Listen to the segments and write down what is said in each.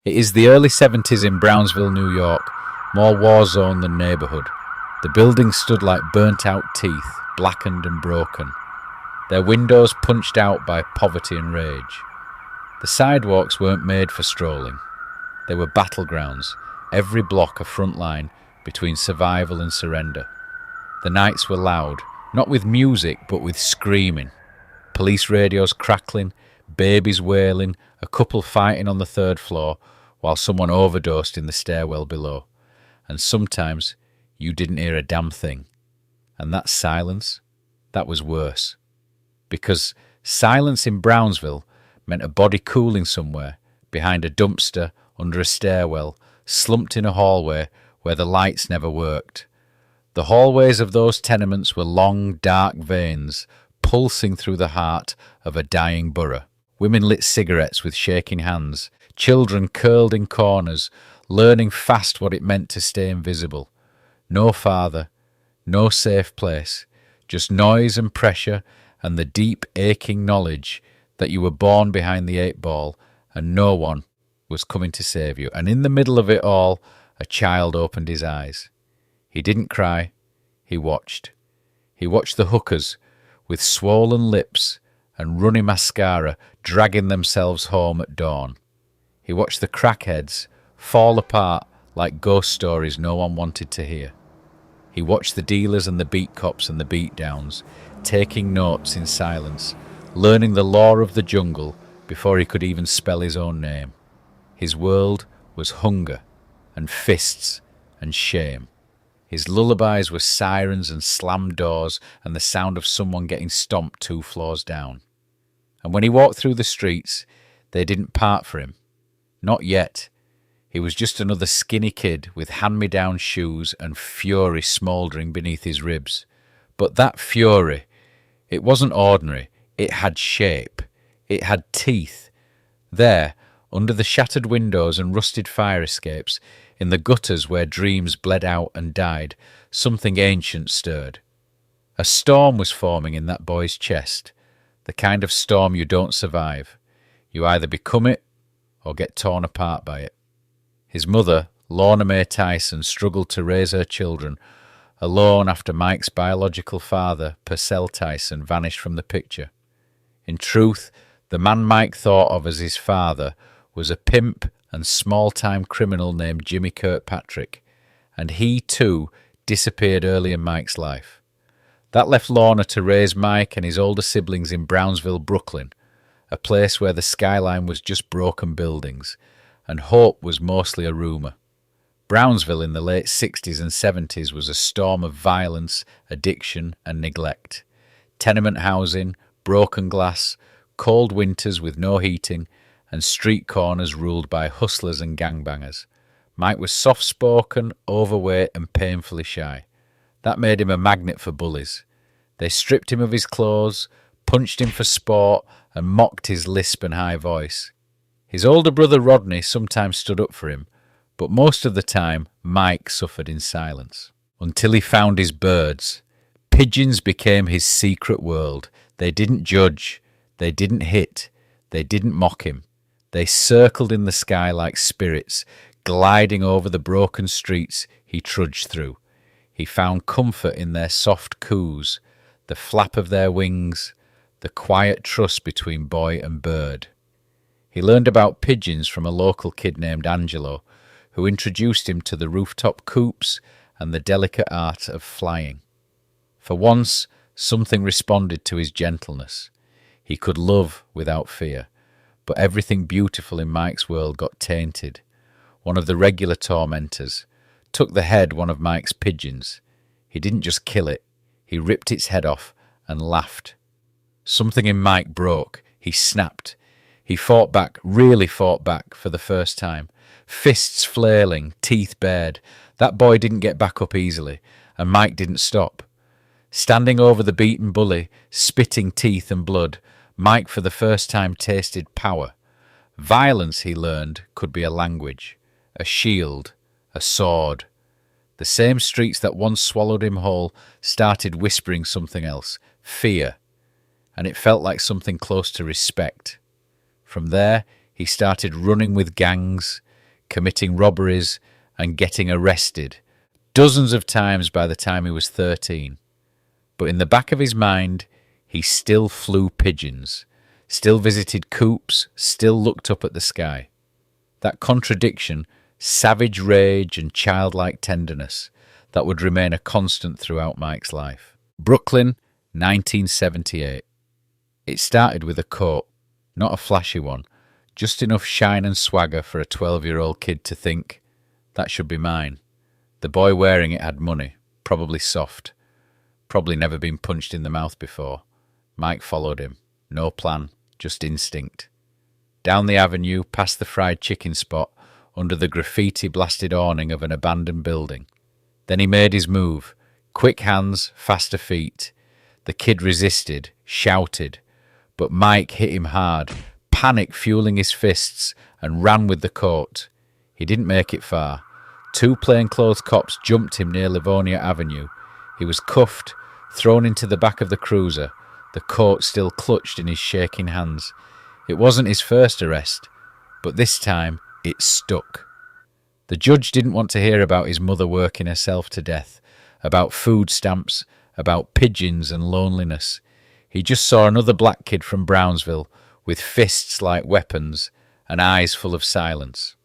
It is the early 70s in Brownsville, New York, more war zone than neighbourhood. The buildings stood like burnt-out teeth, blackened and broken, their windows punched out by poverty and rage. The sidewalks weren't made for strolling. They were battlegrounds, every block a front line between survival and surrender. The nights were loud, not with music but with screaming. Police radios crackling, babies wailing, a couple fighting on the third floor while someone overdosed in the stairwell below. And sometimes you didn't hear a damn thing. And that silence, that was worse. Because silence in Brownsville meant a body cooling somewhere, behind a dumpster, under a stairwell, slumped in a hallway where the lights never worked. The hallways of those tenements were long, dark veins, pulsing through the heart of a dying borough. Women lit cigarettes with shaking hands, children curled in corners, learning fast what it meant to stay invisible. No father, no safe place, just noise and pressure and the deep aching knowledge that you were born behind the 8-ball and no one was coming to save you. And in the middle of it all, a child opened his eyes. He didn't cry, he watched. He watched the hookers with swollen lips and runny mascara dragging themselves home at dawn. He watched the crackheads fall apart like ghost stories no one wanted to hear. He watched the dealers and the beat cops and the beatdowns, taking notes in silence, learning the law of the jungle before he could even spell his own name. His world was hunger and fists and shame. His lullabies were sirens and slammed doors and the sound of someone getting stomped 2 floors down. And when he walked through the streets, they didn't part for him. Not yet. He was just another skinny kid with hand-me-down shoes and fury smouldering beneath his ribs. But that fury, it wasn't ordinary. It had shape. It had teeth. There, under the shattered windows and rusted fire escapes, in the gutters where dreams bled out and died, something ancient stirred. A storm was forming in that boy's chest, the kind of storm you don't survive. You either become it or get torn apart by it. His mother, Lorna Mae Tyson, struggled to raise her children, alone after Mike's biological father, Purcell Tyson, vanished from the picture. In truth, the man Mike thought of as his father was a pimp and small-time criminal named Jimmy Kirkpatrick, and he, too, disappeared early in Mike's life. That left Lorna to raise Mike and his older siblings in Brownsville, Brooklyn, a place where the skyline was just broken buildings, and hope was mostly a rumour. Brownsville in the late 60s and 70s was a storm of violence, addiction and neglect. Tenement housing, broken glass, cold winters with no heating, and street corners ruled by hustlers and gangbangers. Mike was soft-spoken, overweight and painfully shy. That made him a magnet for bullies. They stripped him of his clothes, punched him for sport and mocked his lisp and high voice. His older brother Rodney sometimes stood up for him, but most of the time Mike suffered in silence. Until he found his birds. Pigeons became his secret world. They didn't judge, they didn't hit, they didn't mock him. They circled in the sky like spirits, gliding over the broken streets he trudged through. He found comfort in their soft coos, the flap of their wings, the quiet trust between boy and bird. He learned about pigeons from a local kid named Angelo, who introduced him to the rooftop coops and the delicate art of flying. For once, something responded to his gentleness. He could love without fear, but everything beautiful in Mike's world got tainted. One of the regular tormentors took the head one of Mike's pigeons. He didn't just kill it, he ripped its head off and laughed. Something in Mike broke. He snapped. He fought back, really fought back for the first time. Fists flailing, teeth bared. That boy didn't get back up easily, and Mike didn't stop. Standing over the beaten bully, spitting teeth and blood, Mike for the first time tasted power. Violence, he learned, could be a language, a shield, a sword. The same streets that once swallowed him whole started whispering something else, fear, and it felt like something close to respect. From there, he started running with gangs, committing robberies, and getting arrested dozens of times by the time he was 13. But in the back of his mind, he still flew pigeons, still visited coops, still looked up at the sky. That contradiction, savage rage and childlike tenderness, that would remain a constant throughout Mike's life. Brooklyn, 1978. It started with a coat, not a flashy one, just enough shine and swagger for a 12-year-old kid to think, that should be mine. The boy wearing it had money, probably soft, probably never been punched in the mouth before. Mike followed him. No plan, just instinct. Down the avenue, past the fried chicken spot, under the graffiti-blasted awning of an abandoned building. Then he made his move. Quick hands, faster feet. The kid resisted, shouted, but Mike hit him hard, panic fueling his fists, and ran with the coat. He didn't make it far. 2 plainclothes cops jumped him near Livonia Avenue. He was cuffed, thrown into the back of the cruiser, the coat still clutched in his shaking hands. It wasn't his first arrest, but this time it stuck. The judge didn't want to hear about his mother working herself to death, about food stamps, about pigeons and loneliness. He just saw another black kid from Brownsville, with fists like weapons and eyes full of silence.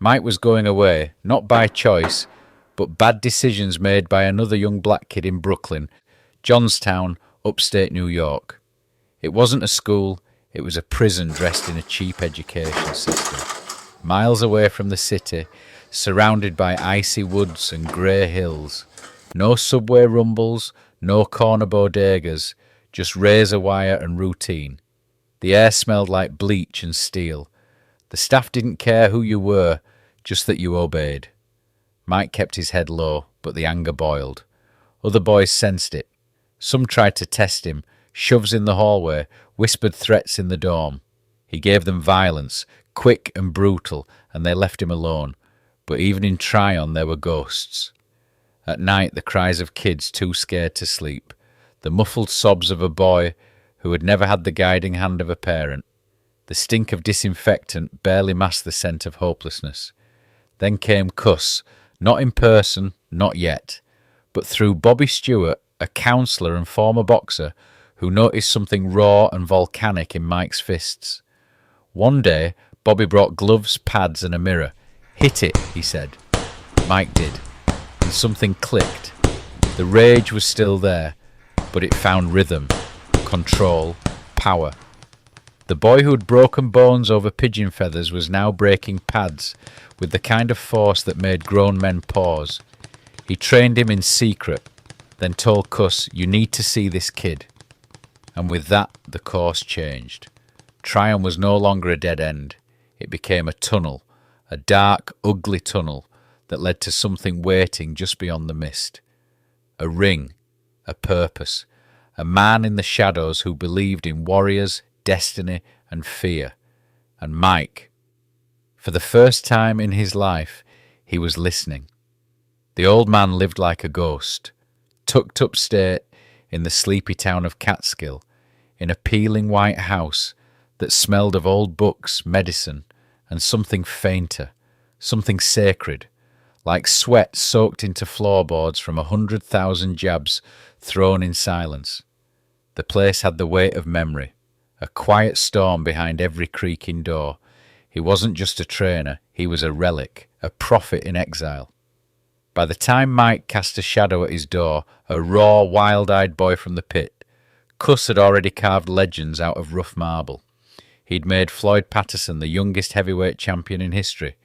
Mike was going away, not by choice, but bad decisions made by another young black kid in Brooklyn, Johnstown, upstate New York. It wasn't a school, it was a prison dressed in a cheap education system. Miles away from the city, surrounded by icy woods and grey hills. No subway rumbles, no corner bodegas, just razor wire and routine. The air smelled like bleach and steel. The staff didn't care who you were, just that you obeyed. Mike kept his head low, but the anger boiled. Other boys sensed it. Some tried to test him, shoves in the hallway, whispered threats in the dorm. He gave them violence, quick and brutal, and they left him alone. But even in Tryon there were ghosts. At night the cries of kids too scared to sleep, the muffled sobs of a boy who had never had the guiding hand of a parent. The stink of disinfectant barely masked the scent of hopelessness. Then came Cus, not in person, not yet, but through Bobby Stewart, a counsellor and former boxer who noticed something raw and volcanic in Mike's fists. One day, Bobby brought gloves, pads and a mirror. "Hit it," he said. Mike did, and something clicked. The rage was still there, but it found rhythm, control, power. The boy who had broken bones over pigeon feathers was now breaking pads with the kind of force that made grown men pause. He trained him in secret, then told Cus, "You need to see this kid." And with that, the course changed. Tryon was no longer a dead end. It became a tunnel, a dark, ugly tunnel that led to something waiting just beyond the mist. A ring, a purpose, a man in the shadows who believed in warriors, destiny and fear. And Mike, for the first time in his life, he was listening. The old man lived like a ghost, tucked upstate in the sleepy town of Catskill, in a peeling white house that smelled of old books, medicine, and something fainter, something sacred, like sweat soaked into floorboards from 100,000 jabs thrown in silence. The place had the weight of memory, a quiet storm behind every creaking door. He wasn't just a trainer, he was a relic, a prophet in exile. By the time Mike cast a shadow at his door, a raw, wild-eyed boy from the pit, Cus had already carved legends out of rough marble. He'd made Floyd Patterson the youngest heavyweight champion in history,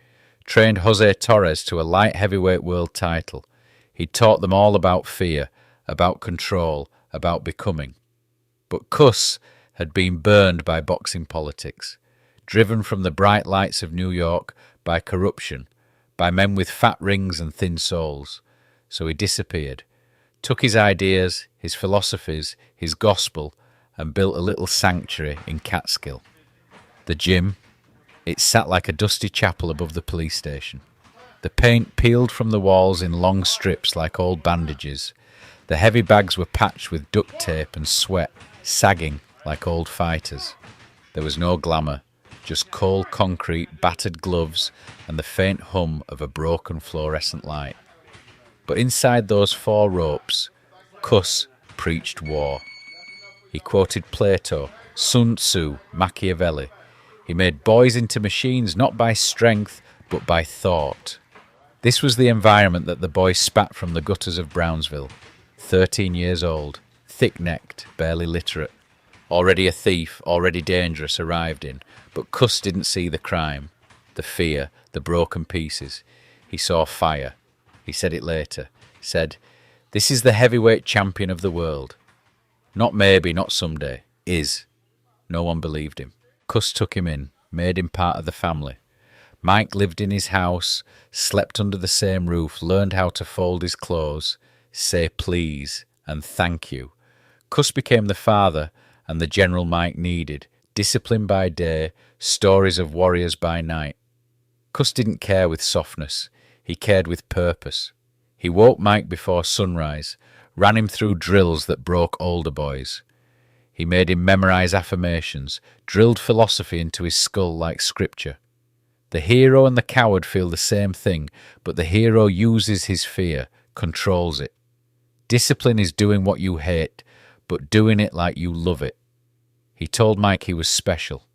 trained Jose Torres to a light heavyweight world title. He'd taught them all about fear, about control, about becoming. But Cus had been burned by boxing politics, driven from the bright lights of New York by corruption, by men with fat rings and thin souls. So he disappeared, took his ideas, his philosophies, his gospel, and built a little sanctuary in Catskill. The gym, it sat like a dusty chapel above the police station. The paint peeled from the walls in long strips like old bandages. The heavy bags were patched with duct tape and sweat, sagging like old fighters. There was no glamour, just cold concrete, battered gloves, and the faint hum of a broken fluorescent light. But inside those 4 ropes, Cus preached war. He quoted Plato, Sun Tzu, Machiavelli. He made boys into machines not by strength, but by thought. This was the environment that the boy spat from the gutters of Brownsville. 13 years old, thick-necked, barely literate. Already a thief, already dangerous, arrived in. But Cus didn't see the crime, the fear, the broken pieces. He saw fire. He said it later. Said, "This is the heavyweight champion of the world. Not maybe, not someday. Is." No one believed him. Cus took him in, made him part of the family. Mike lived in his house, slept under the same roof, learned how to fold his clothes, say please and thank you. Cus became the father and the general Mike needed, discipline by day, stories of warriors by night. Cus didn't care with softness, he cared with purpose. He woke Mike before sunrise, ran him through drills that broke older boys. He made him memorize affirmations, drilled philosophy into his skull like scripture. The hero and the coward feel the same thing, but the hero uses his fear, controls it. Discipline is doing what you hate, but doing it like you love it. He told Mike he was special,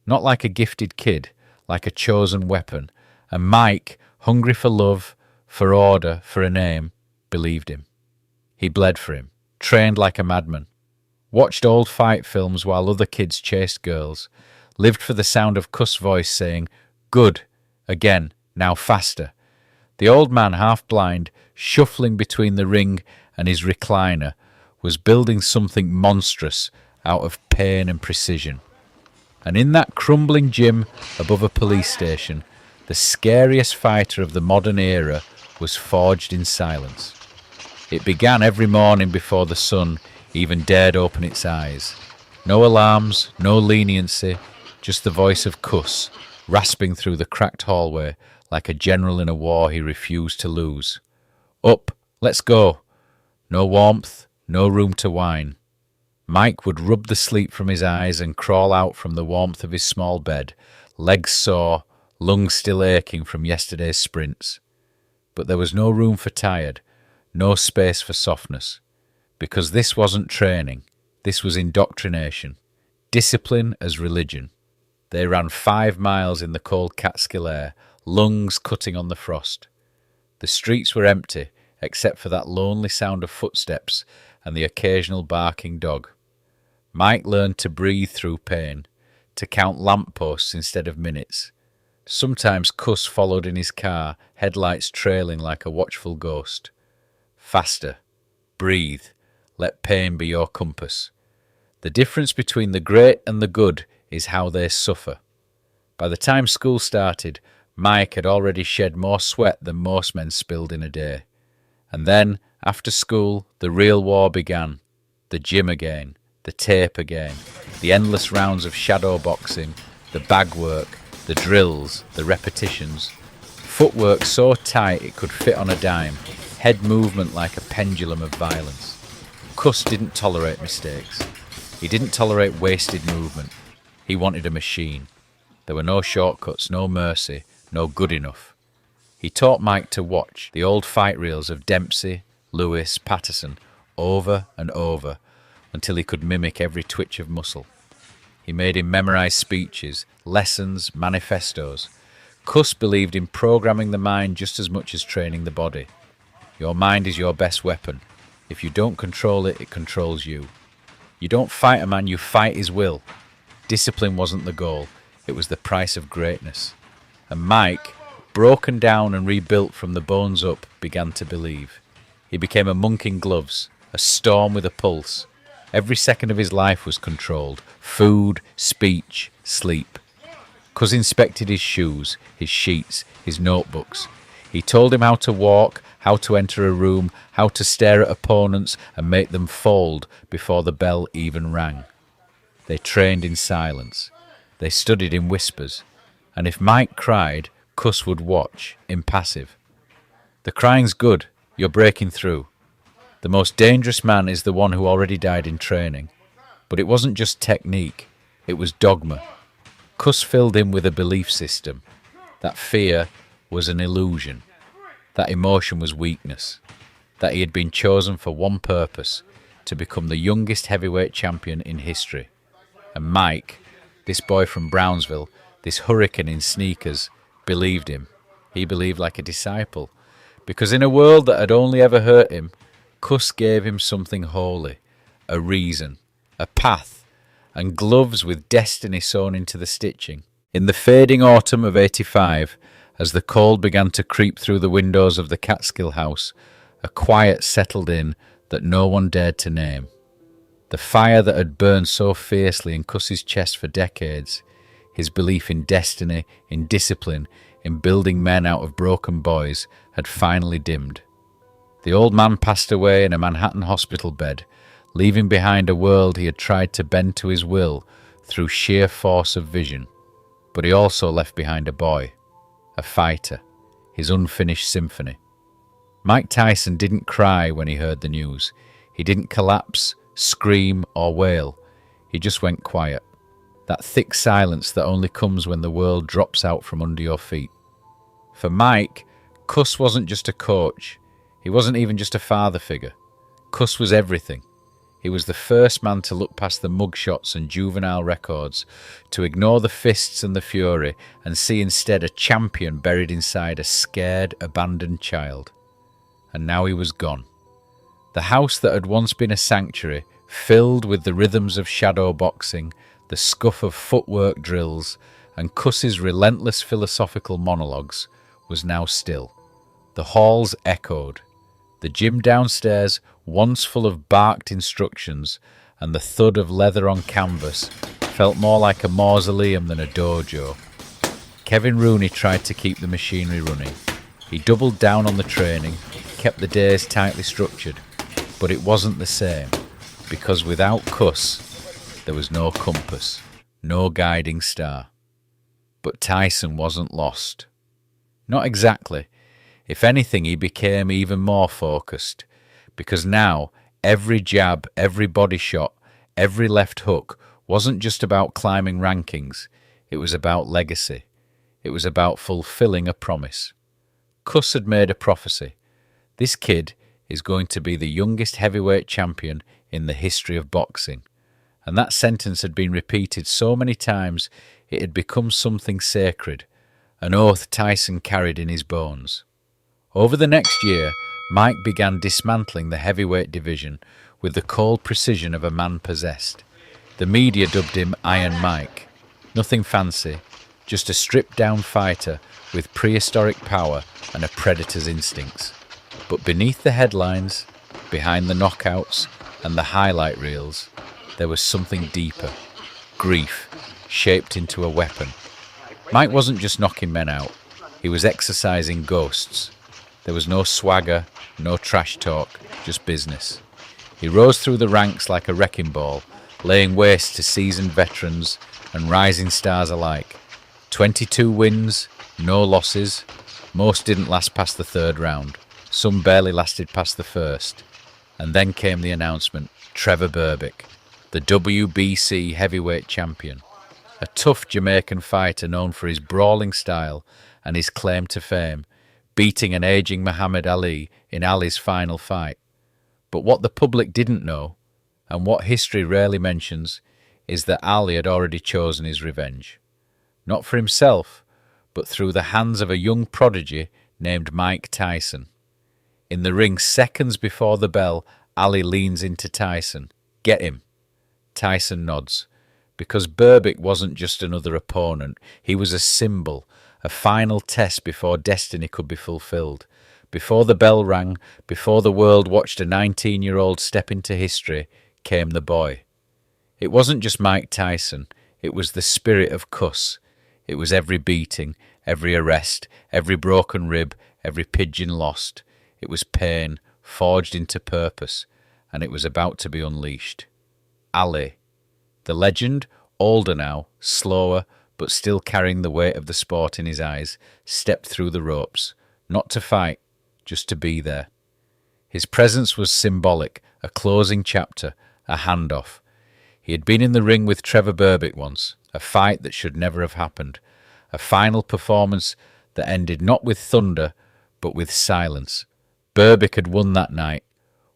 not like a gifted kid, like a chosen weapon, and Mike, hungry for love, for order, for a name, believed him. He bled for him, trained like a madman, watched old fight films while other kids chased girls, lived for the sound of Cus' voice saying, "Good, again, now faster." The old man, half blind, shuffling between the ring and his recliner, was building something monstrous out of pain and precision. And in that crumbling gym above a police station, the scariest fighter of the modern era was forged in silence. It began every morning before the sun even dared open its eyes. No alarms, no leniency, just the voice of Cus, rasping through the cracked hallway like a general in a war he refused to lose. "Up, let's go." No warmth, no room to whine. Mike would rub the sleep from his eyes and crawl out from the warmth of his small bed, legs sore, lungs still aching from yesterday's sprints. But there was no room for tired, no space for softness. Because this wasn't training, this was indoctrination. Discipline as religion. They ran 5 miles in the cold Catskill air, lungs cutting on the frost. The streets were empty, except for that lonely sound of footsteps and the occasional barking dog. Mike learned to breathe through pain, to count lampposts instead of minutes. Sometimes Cus followed in his car, headlights trailing like a watchful ghost. Faster. Breathe. Let pain be your compass. The difference between the great and the good is how they suffer. By the time school started, Mike had already shed more sweat than most men spilled in a day. And then, after school, the real war began. The gym again, the tape again, the endless rounds of shadow boxing, the bag work, the drills, the repetitions. Footwork so tight it could fit on a dime, head movement like a pendulum of violence. Cus didn't tolerate mistakes. He didn't tolerate wasted movement. He wanted a machine. There were no shortcuts, no mercy, no good enough. He taught Mike to watch the old fight reels of Dempsey, Lewis, Patterson, over and over, until he could mimic every twitch of muscle. He made him memorize speeches, lessons, manifestos. Cus believed in programming the mind just as much as training the body. Your mind is your best weapon. If you don't control it, it controls you. You don't fight a man, you fight his will. Discipline wasn't the goal, it was the price of greatness. And Mike, broken down and rebuilt from the bones up, began to believe. He became a monk in gloves, a storm with a pulse. Every second of his life was controlled. Food, speech, sleep. Cus inspected his shoes, his sheets, his notebooks. He told him how to walk, how to enter a room, how to stare at opponents and make them fold before the bell even rang. They trained in silence. They studied in whispers. And if Mike cried, Cus would watch, impassive. The crying's good, you're breaking through. The most dangerous man is the one who already died in training. But it wasn't just technique, it was dogma. Cus filled him with a belief system. That fear was an illusion. That emotion was weakness. That he had been chosen for one purpose, to become the youngest heavyweight champion in history. And Mike, this boy from Brownsville, this hurricane in sneakers, believed him. He believed like a disciple. Because in a world that had only ever hurt him, Cus gave him something holy, a reason, a path, and gloves with destiny sewn into the stitching. In the fading autumn of '85, as the cold began to creep through the windows of the Catskill house, a quiet settled in that no one dared to name. The fire that had burned so fiercely in Cus's chest for decades, his belief in destiny, in discipline, in building men out of broken boys, had finally dimmed. The old man passed away in a Manhattan hospital bed, leaving behind a world he had tried to bend to his will through sheer force of vision. But he also left behind a boy, a fighter, his unfinished symphony. Mike Tyson didn't cry when he heard the news. He didn't collapse, scream, or wail. He just went quiet. That thick silence that only comes when the world drops out from under your feet. For Mike, Cus wasn't just a coach. He wasn't even just a father figure. Cus was everything. He was the first man to look past the mugshots and juvenile records, to ignore the fists and the fury, and see instead a champion buried inside a scared, abandoned child. And now he was gone. The house that had once been a sanctuary, filled with the rhythms of shadow boxing, the scuff of footwork drills, and Cus's relentless philosophical monologues, was now still. The halls echoed. The gym downstairs, once full of barked instructions and the thud of leather on canvas, felt more like a mausoleum than a dojo. Kevin Rooney tried to keep the machinery running. He doubled down on the training, kept the days tightly structured, but it wasn't the same, because without Cus, there was no compass, no guiding star. But Tyson wasn't lost. Not exactly. If anything, he became even more focused, because now every jab, every body shot, every left hook wasn't just about climbing rankings. It was about legacy. It was about fulfilling a promise. Cus had made a prophecy. This kid is going to be the youngest heavyweight champion in the history of boxing. And that sentence had been repeated so many times it had become something sacred, an oath Tyson carried in his bones. Over the next year, Mike began dismantling the heavyweight division with the cold precision of a man possessed. The media dubbed him Iron Mike. Nothing fancy, just a stripped-down fighter with prehistoric power and a predator's instincts. But beneath the headlines, behind the knockouts and the highlight reels, there was something deeper. Grief, shaped into a weapon. Mike wasn't just knocking men out. He was exercising ghosts. There was no swagger, no trash talk, just business. He rose through the ranks like a wrecking ball, laying waste to seasoned veterans and rising stars alike. 22 wins, no losses. Most didn't last past the third round. Some barely lasted past the first. And then came the announcement, Trevor Berbick, the WBC heavyweight champion. A tough Jamaican fighter known for his brawling style and his claim to fame, beating an aging Muhammad Ali in Ali's final fight. But what the public didn't know, and what history rarely mentions, is that Ali had already chosen his revenge. Not for himself, but through the hands of a young prodigy named Mike Tyson. In the ring seconds before the bell, Ali leans into Tyson. Get him. Tyson nods. Because Berbick wasn't just another opponent, he was a symbol, a final test before destiny could be fulfilled. Before the bell rang, before the world watched a 19-year-old step into history, came the boy. It wasn't just Mike Tyson, it was the spirit of Cus. It was every beating, every arrest, every broken rib, every pigeon lost. It was pain, forged into purpose, and it was about to be unleashed. Ali. The legend, older now, slower, but still carrying the weight of the sport in his eyes, stepped through the ropes, not to fight, just to be there. His presence was symbolic, a closing chapter, a handoff. He had been in the ring with Trevor Berbick once, a fight that should never have happened, a final performance that ended not with thunder, but with silence. Berbick had won that night,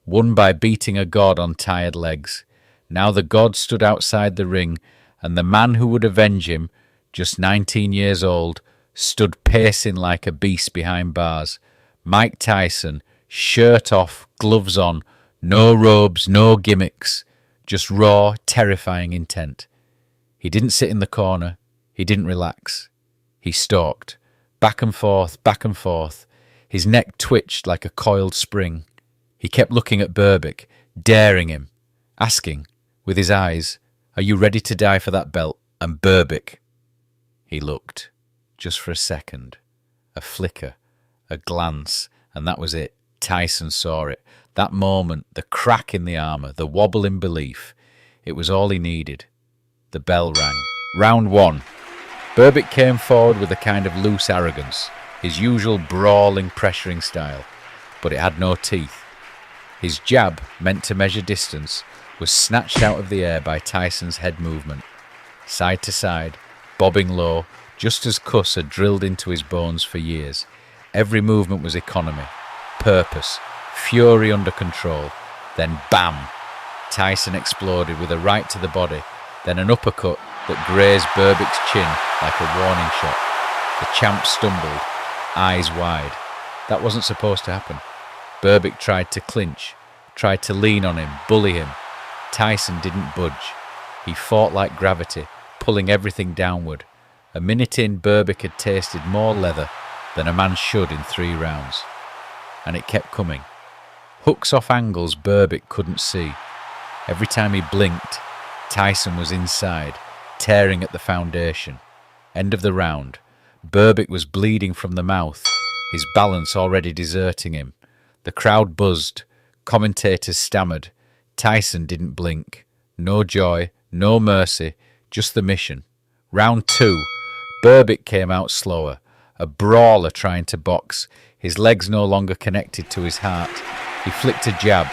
won by beating a god on tired legs. Now the god stood outside the ring, and the man who would avenge him, just 19 years old, stood pacing like a beast behind bars. Mike Tyson, shirt off, gloves on, no robes, no gimmicks, just raw, terrifying intent. He didn't sit in the corner. He didn't relax. He stalked, back and forth, back and forth. His neck twitched like a coiled spring. He kept looking at Berbick, daring him, asking, with his eyes, "Are you ready to die for that belt?" And Berbick. He looked, just for a second, a flicker, a glance, and that was it. Tyson saw it. That moment, the crack in the armour, the wobble in belief, it was all he needed. The bell rang. Round one. Berbick came forward with a kind of loose arrogance, his usual brawling, pressuring style, but it had no teeth. His jab, meant to measure distance, was snatched out of the air by Tyson's head movement, side to side, bobbing low, just as Cus had drilled into his bones for years. Every movement was economy, purpose, fury under control. Then bam! Tyson exploded with a right to the body, then an uppercut that grazed Berbick's chin like a warning shot. The champ stumbled, eyes wide. That wasn't supposed to happen. Berbick tried to clinch, tried to lean on him, bully him. Tyson didn't budge. He fought like gravity, pulling everything downward. A minute in, Berbick had tasted more leather than a man should in 3 rounds. And it kept coming. Hooks off angles Berbick couldn't see. Every time he blinked, Tyson was inside, tearing at the foundation. End of the round. Berbick was bleeding from the mouth, his balance already deserting him. The crowd buzzed. Commentators stammered. Tyson didn't blink. No joy, no mercy, just the mission. Round 2. Berbick came out slower, a brawler trying to box, his legs no longer connected to his heart. He flicked a jab.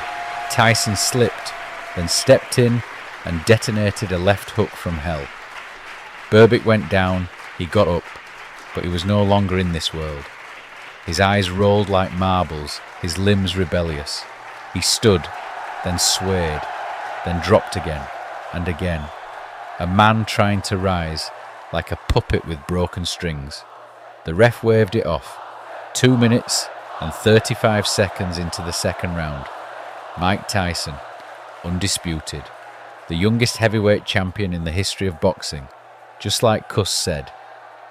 Tyson slipped, then stepped in and detonated a left hook from hell. Berbick went down, he got up, but he was no longer in this world. His eyes rolled like marbles, his limbs rebellious. He stood, then swayed, then dropped again, and again. A man trying to rise, like a puppet with broken strings. The ref waved it off. 2 minutes and 35 seconds into the second round. Mike Tyson, undisputed, the youngest heavyweight champion in the history of boxing, just like Cus said.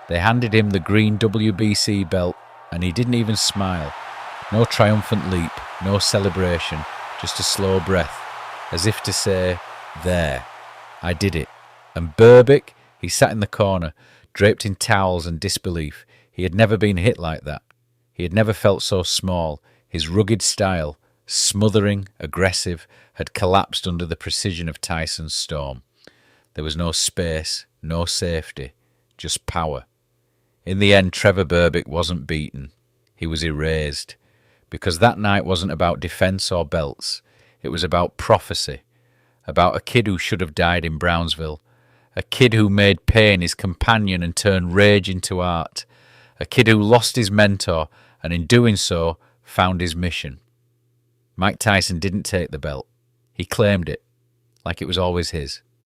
They handed him the green WBC belt, and he didn't even smile. No triumphant leap, no celebration, just a slow breath, as if to say, "There, I did it." And Berbick, he sat in the corner, draped in towels and disbelief. He had never been hit like that. He had never felt so small. His rugged style, smothering, aggressive, had collapsed under the precision of Tyson's storm. There was no space, no safety, just power. In the end, Trevor Berbick wasn't beaten. He was erased. Because that night wasn't about defence or belts. It was about prophecy. About a kid who should have died in Brownsville. A kid who made pain his companion and turned rage into art. A kid who lost his mentor and in doing so found his mission. Mike Tyson didn't take the belt. He claimed it, like it was always his.